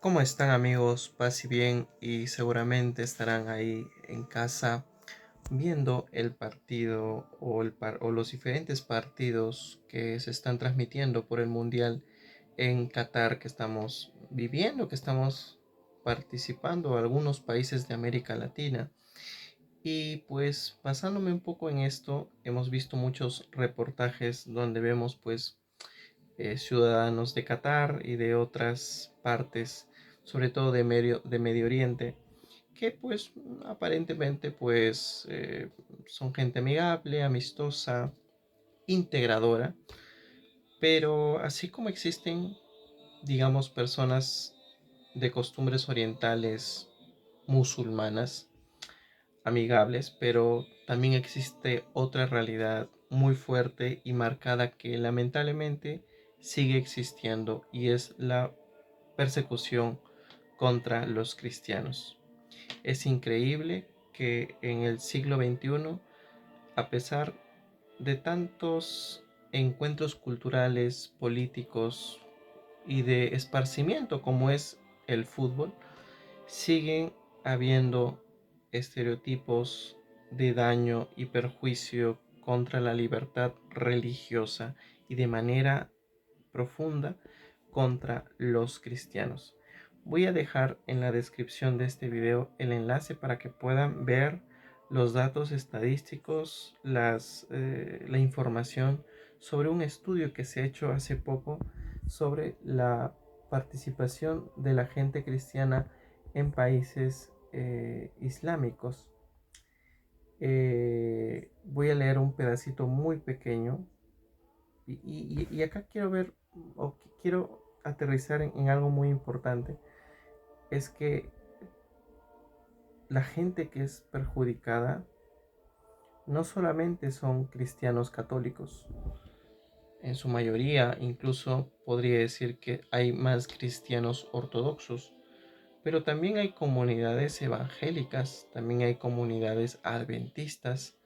¿Cómo están amigos? Paz y bien y seguramente estarán ahí en casa viendo el partido o los diferentes partidos que se están transmitiendo por el Mundial en Qatar que estamos viviendo, que estamos participando algunos países de América Latina. Y pues basándome un poco en esto, hemos visto muchos reportajes donde vemos pues ciudadanos de Qatar y de otras partes, sobre todo de Medio Oriente, que pues aparentemente pues son gente amigable, amistosa, integradora, pero así como existen, digamos, personas de costumbres orientales musulmanas, amigables, pero también existe otra realidad muy fuerte y marcada que lamentablemente sigue existiendo y es la persecución contra los cristianos. Es increíble que en el siglo XXI, a pesar de tantos encuentros culturales, políticos y de esparcimiento como es el fútbol, siguen habiendo estereotipos de daño y perjuicio contra la libertad religiosa y de manera profunda contra los cristianos. Voy a dejar en la descripción de este video el enlace para que puedan ver los datos estadísticos, la información sobre un estudio que se ha hecho hace poco sobre la participación de la gente cristiana en países islámicos. Voy a leer un pedacito muy pequeño y acá quiero ver o quiero aterrizar en algo muy importante. Es que la gente que es perjudicada no solamente son cristianos católicos, en su mayoría incluso podría decir que hay más cristianos ortodoxos, pero también hay comunidades evangélicas, también hay comunidades adventistas,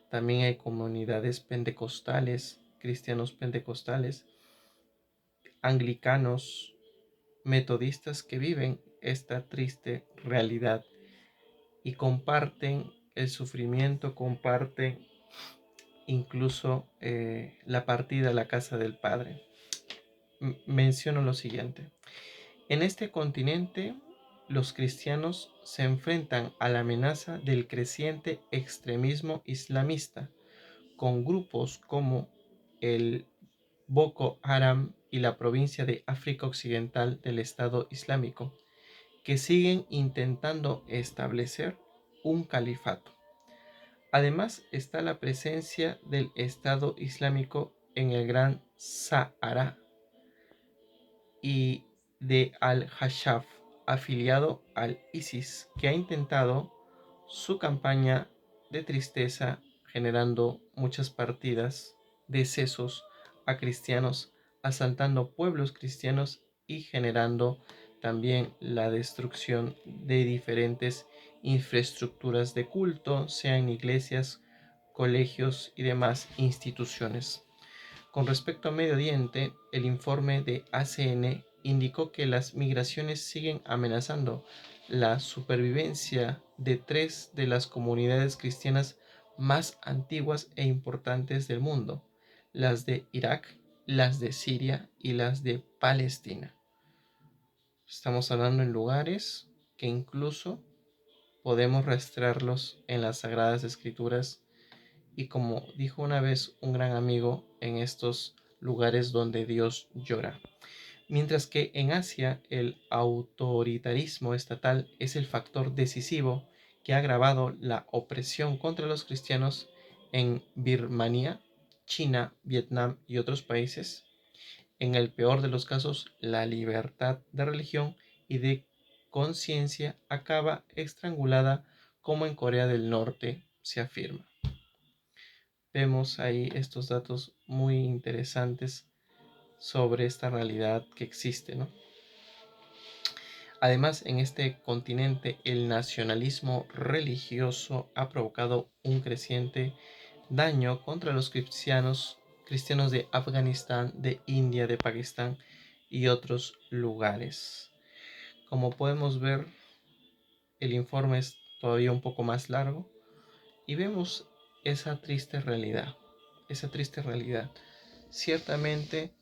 también hay comunidades pentecostales, cristianos pentecostales, anglicanos, metodistas que viven esta triste realidad y comparten el sufrimiento, comparten incluso la partida a la casa del Padre. Menciono lo siguiente. En este continente, los cristianos se enfrentan a la amenaza del creciente extremismo islamista, con grupos como el Boko Haram y la provincia de África Occidental del Estado Islámico, que siguen intentando establecer un califato. Además está la presencia del Estado Islámico en el Gran Sahara y de Al-Hashaf, afiliado al ISIS, que ha intentado su campaña de tristeza generando muchas partidas, decesos a cristianos, asaltando pueblos cristianos y generando también la destrucción de diferentes infraestructuras de culto, sean iglesias, colegios y demás instituciones. Con respecto a Medio Oriente, el informe de ACN indicó que las migraciones siguen amenazando la supervivencia de tres de las comunidades cristianas más antiguas e importantes del mundo, las de Irak, las de Siria y las de Palestina. Estamos hablando en lugares que incluso podemos rastrearlos en las Sagradas Escrituras y como dijo una vez un gran amigo, en estos lugares donde Dios llora. Mientras que en Asia el autoritarismo estatal es el factor decisivo que ha agravado la opresión contra los cristianos en Birmania, China, Vietnam y otros países. En el peor de los casos, la libertad de religión y de conciencia acaba estrangulada como en Corea del Norte se afirma. Vemos ahí estos datos muy interesantes sobre esta realidad que existe, ¿no? Además, en este continente el nacionalismo religioso ha provocado un creciente daño contra los cristianos de Afganistán, de India, de Pakistán y otros lugares. Como podemos ver, el informe es todavía un poco más largo y vemos esa triste realidad, esa triste realidad. Ciertamente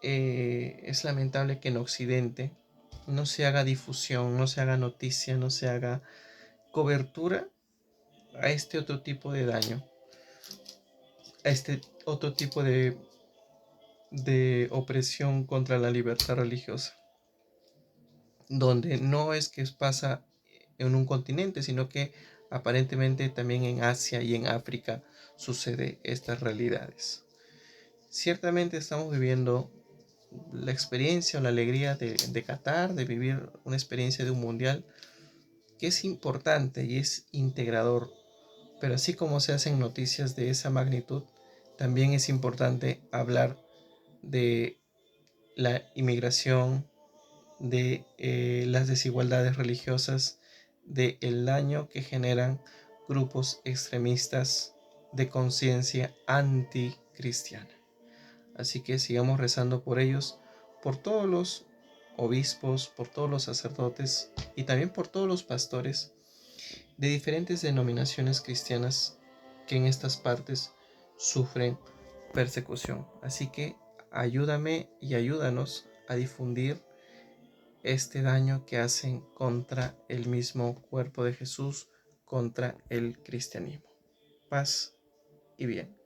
es lamentable que en Occidente no se haga difusión, no se haga noticia, no se haga cobertura a este otro tipo de daño, a este otro tipo de opresión contra la libertad religiosa, donde no es que pasa en un continente, sino que aparentemente también en Asia y en África sucede estas realidades. Ciertamente estamos viviendo la experiencia o la alegría de Qatar, de vivir una experiencia de un mundial que es importante y es integrador, pero así como se hacen noticias de esa magnitud, también es importante hablar de la inmigración, de las desigualdades religiosas, de el daño que generan grupos extremistas de conciencia anticristiana. Así que sigamos rezando por ellos, por todos los obispos, por todos los sacerdotes y también por todos los pastores de diferentes denominaciones cristianas que en estas partes sufren persecución. Así que ayúdame y ayúdanos a difundir este daño que hacen contra el mismo cuerpo de Jesús, contra el cristianismo. Paz y bien.